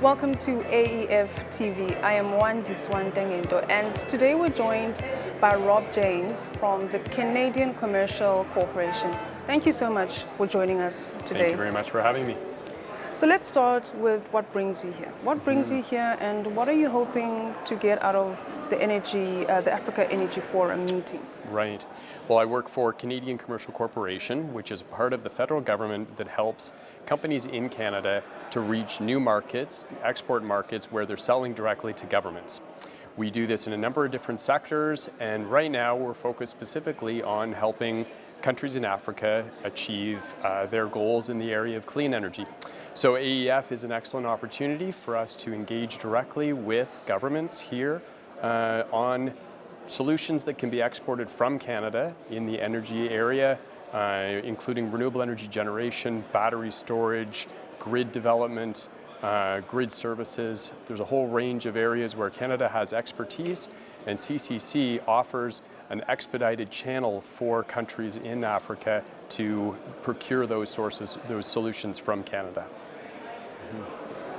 Welcome to aefTV. I am Wandiswan Dengendo, and today we're joined by Rob James from the Canadian Commercial Corporation. Thank you so much for joining us today. Thank you very much for having me. So let's start with what brings you here. What brings you here, and what are you hoping to get out of the Africa Energy Forum meeting? Right. Well, I work for Canadian Commercial Corporation, which is part of the federal government that helps companies in Canada to reach new markets, export markets, where they're selling directly to governments. We do this in a number of different sectors, and right now we're focused specifically on helping countries in Africa achieve their goals in the area of clean energy. So AEF is an excellent opportunity for us to engage directly with governments here on solutions that can be exported from Canada in the energy area, including renewable energy generation, battery storage, grid development, grid services. There's a whole range of areas where Canada has expertise, and CCC offers an expedited channel for countries in Africa to procure those solutions from Canada.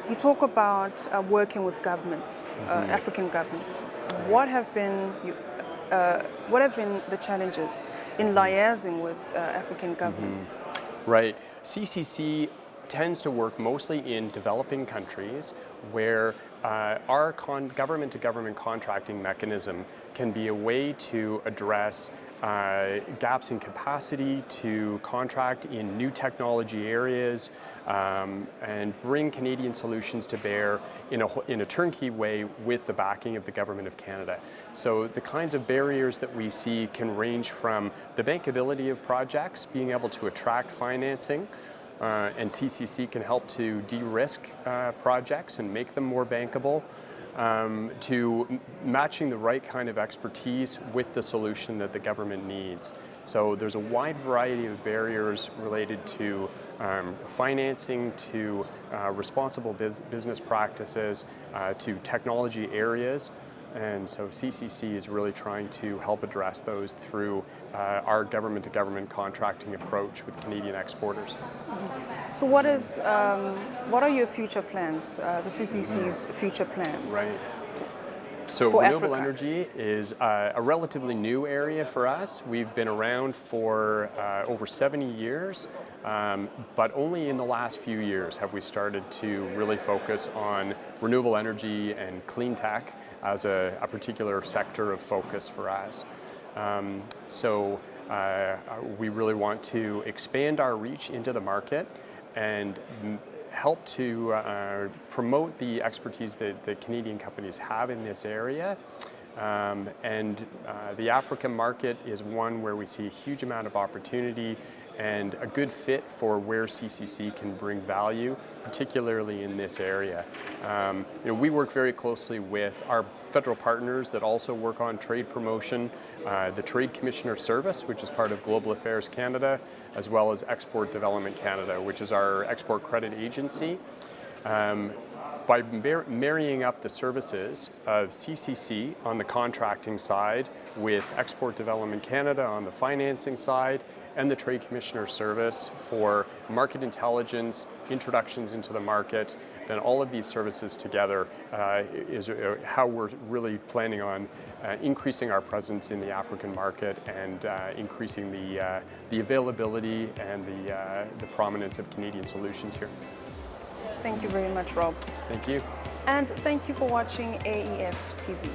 You talk about working with governments, African governments. What have been the challenges in liaising with African governments? Right. CCC tends to work mostly in developing countries where our government-to-government contracting mechanism can be a way to address gaps in capacity, to contract in new technology areas, and bring Canadian solutions to bear in a turnkey way with the backing of the Government of Canada. So the kinds of barriers that we see can range from the bankability of projects, being able to attract financing, and CCC can help to de-risk projects and make them more bankable, to matching the right kind of expertise with the solution that the government needs. So there's a wide variety of barriers related to financing, to responsible business practices, to technology areas. And so CCC is really trying to help address those through our government-to-government contracting approach with Canadian exporters. So what are your future plans, the CCC's future plans? Right. So for renewable Africa? energy is a relatively new area for us. We've been around for over 70 years, but only in the last few years have we started to really focus on renewable energy and clean tech as a particular sector of focus for us. We really want to expand our reach into the market and help to promote the expertise that Canadian companies have in this area. The African market is one where we see a huge amount of opportunity and a good fit for where CCC can bring value, particularly in this area. We work very closely with our federal partners that also work on trade promotion, the Trade Commissioner Service, which is part of Global Affairs Canada, as well as Export Development Canada, which is our export credit agency. By marrying up the services of CCC on the contracting side with Export Development Canada on the financing side, and the Trade Commissioner Service for market intelligence, introductions into the market, then all of these services together is how we're really planning on increasing our presence in the African market and increasing the availability and the prominence of Canadian solutions here. Thank you very much, Rob. Thank you. And thank you for watching AEF TV.